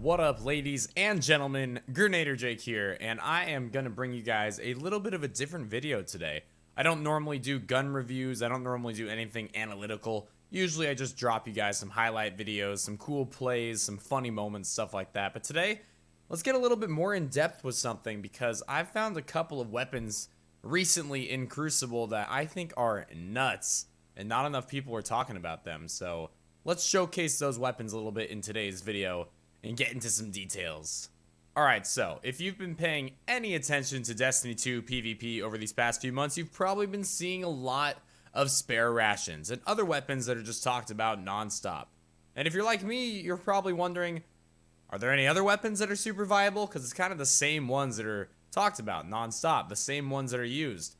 What up, ladies and gentlemen? GernaderJake here, and I am gonna bring you guys a little bit of a different video today. I don't normally do gun reviews, I don't normally do anything analytical. Usually I just drop you guys some highlight videos, some cool plays, some funny moments, stuff like that. But today, let's get a little bit more in depth with something because I've found a couple of weapons recently in Crucible that I think are nuts, and not enough people are talking about them. So let's showcase those weapons a little bit in today's video and get into some details. Alright, so if you've been paying any attention to Destiny 2 PvP over these past few months, you've probably been seeing a lot of spare rations and other weapons that are just talked about nonstop. And if you're like me, you're probably wondering, are there any other weapons that are super viable? Because it's kind of the same ones that are talked about nonstop, the same ones that are used.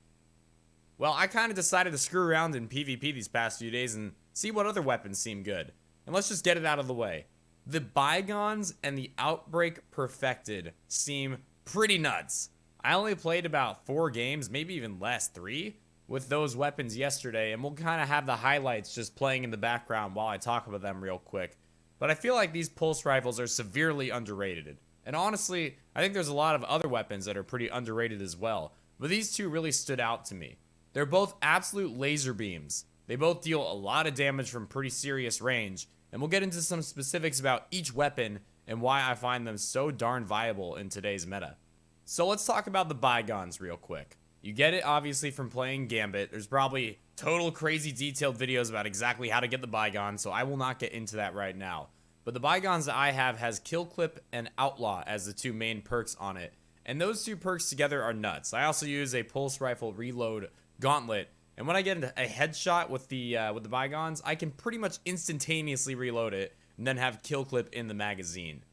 Well, I kind of decided to screw around in PvP these past few days and see what other weapons seem good. And let's just get it out of the way. The Bygones and the Outbreak Perfected seem pretty nuts. I only played about 4 games, maybe even less, 3, with those weapons yesterday, and we'll kind of have the highlights just playing in the background while I talk about them real quick. But I feel like these pulse rifles are severely underrated. And honestly, I think there's a lot of other weapons that are pretty underrated as well. But these two really stood out to me. They're both absolute laser beams. They both deal a lot of damage from pretty serious range. And we'll get into some specifics about each weapon and why I find them so darn viable in today's meta. So let's talk about the Bygones real quick. You get it obviously from playing Gambit. There's probably total crazy detailed videos about exactly how to get the Bygones, so I will not get into that right now. But the Bygones that I have has Kill Clip and Outlaw as the 2 main perks on it. And those 2 perks together are nuts. I also use a pulse rifle reload gauntlet. And when I get a headshot with the Bygones, I can pretty much instantaneously reload it and then have Kill Clip in the magazine.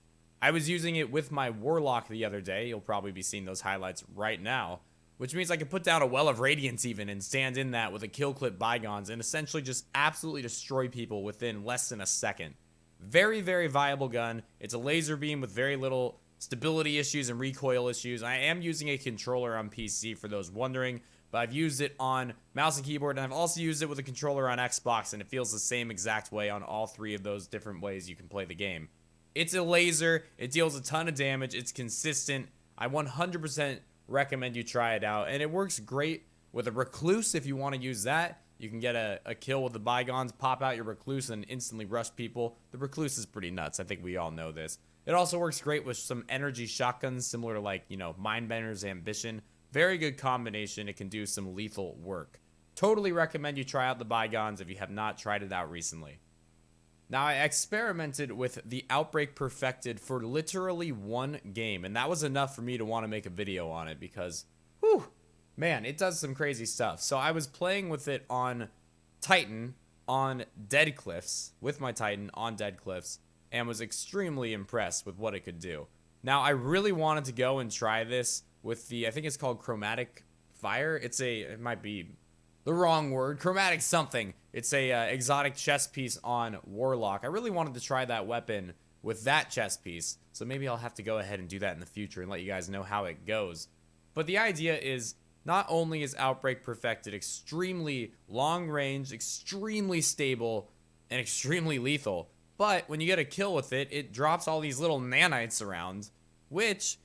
I was using it with my Warlock the other day. You'll probably be seeing those highlights right now, which means I can put down a Well of Radiance even and stand in that with a Kill Clip Bygones and essentially just absolutely destroy people within less than a second. Very, very viable gun. It's a laser beam with very little stability issues and recoil issues. I am using a controller on PC for those wondering, but I've used it on mouse and keyboard, and I've also used it with a controller on Xbox, and it feels the same exact way on all 3 of those different ways you can play the game. It's a laser, it deals a ton of damage, it's consistent. I 100% recommend you try it out, and it works great with a Recluse if you want to use that. You can get a kill with the Bygones, pop out your Recluse, and instantly rush people. The Recluse is pretty nuts, I think we all know this. It also works great with some energy shotguns, similar to like, Mindbender's Ambition. Very good combination. It can do some lethal work. Totally recommend you try out the Bygones if you have not tried it out recently. Now, I experimented with the Outbreak Perfected for literally 1 game, and that was enough for me to want to make a video on it because, whew, man, it does some crazy stuff. So I was playing with it on Titan, on Dead Cliffs, with my Titan on Dead Cliffs, and was extremely impressed with what it could do. Now, I really wanted to go and try this with the, I think it's called Chromatic Fire. It might be the wrong word, Chromatic something. It's a exotic chest piece on Warlock. I really wanted to try that weapon with that chest piece, so maybe I'll have to go ahead and do that in the future and let you guys know how it goes. But the idea is, not only is Outbreak Perfected extremely long range, extremely stable, and extremely lethal, but when you get a kill with it, it drops all these little nanites around, which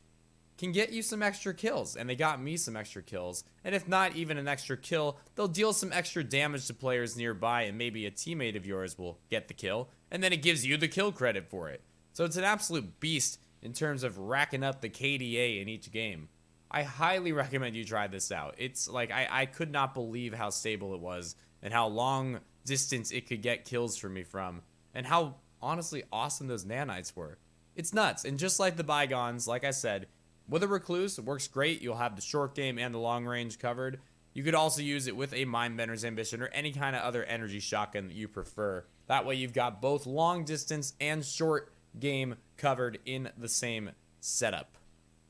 can get you some extra kills, and they got me some extra kills. And if not even an extra kill, they'll deal some extra damage to players nearby, and maybe a teammate of yours will get the kill, and then it gives you the kill credit for it. So it's an absolute beast in terms of racking up the KDA in each game. I highly recommend you try this out. It's like, I could not believe how stable it was, and how long distance it could get kills for me from, and how honestly awesome those nanites were. It's nuts, and just like the Bygones, like I said, with a Recluse, it works great. You'll have the short game and the long range covered. You could also use it with a Mindbender's Ambition or any kind of other energy shotgun that you prefer. That way you've got both long distance and short game covered in the same setup.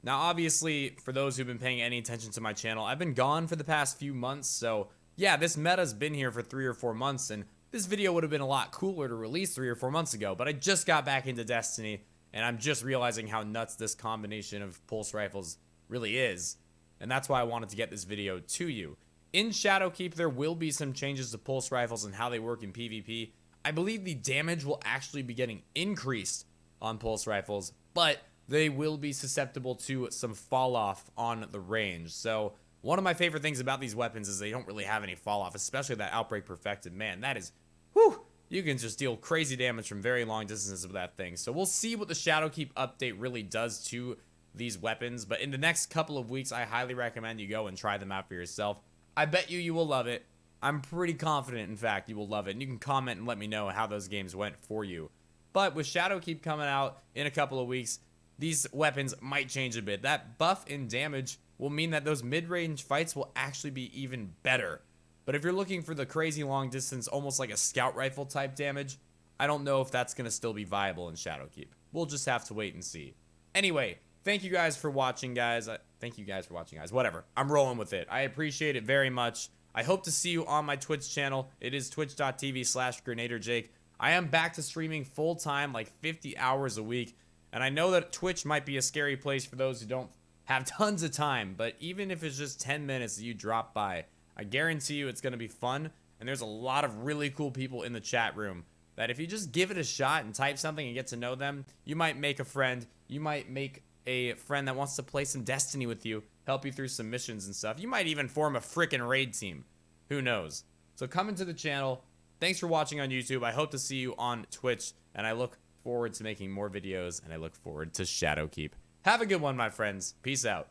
Now obviously, for those who've been paying any attention to my channel, I've been gone for the past few months, so yeah, this meta's been here for 3 or 4 months, and this video would have been a lot cooler to release 3 or 4 months ago, but I just got back into Destiny, and I'm just realizing how nuts this combination of pulse rifles really is. And that's why I wanted to get this video to you. In Shadowkeep, there will be some changes to pulse rifles and how they work in PvP. I believe the damage will actually be getting increased on pulse rifles, but they will be susceptible to some fall off on the range. So one of my favorite things about these weapons is they don't really have any fall off, especially that Outbreak Perfected. Man, that is, whew, you can just deal crazy damage from very long distances with that thing. So we'll see what the Shadowkeep update really does to these weapons, but in the next couple of weeks, I highly recommend you go and try them out for yourself. I bet you will love it. I'm pretty confident, in fact, you will love it. And you can comment and let me know how those games went for you. But with Shadowkeep coming out in a couple of weeks, these weapons might change a bit. That buff in damage will mean that those mid-range fights will actually be even better. But if you're looking for the crazy long distance, almost like a scout rifle type damage, I don't know if that's going to still be viable in Shadowkeep. We'll just have to wait and see. Anyway, thank you guys for watching, guys. Whatever. I'm rolling with it. I appreciate it very much. I hope to see you on my Twitch channel. It is twitch.tv/GernaderJake. I am back to streaming full-time, like 50 hours a week. And I know that Twitch might be a scary place for those who don't have tons of time. But even if it's just 10 minutes that you drop by, I guarantee you it's going to be fun. And there's a lot of really cool people in the chat room that if you just give it a shot and type something and get to know them, you might make a friend. You might make a friend that wants to play some Destiny with you, help you through some missions and stuff. You might even form a frickin' raid team. Who knows? So come into the channel. Thanks for watching on YouTube. I hope to see you on Twitch, and I look forward to making more videos, and I look forward to Shadowkeep. Have a good one, my friends. Peace out.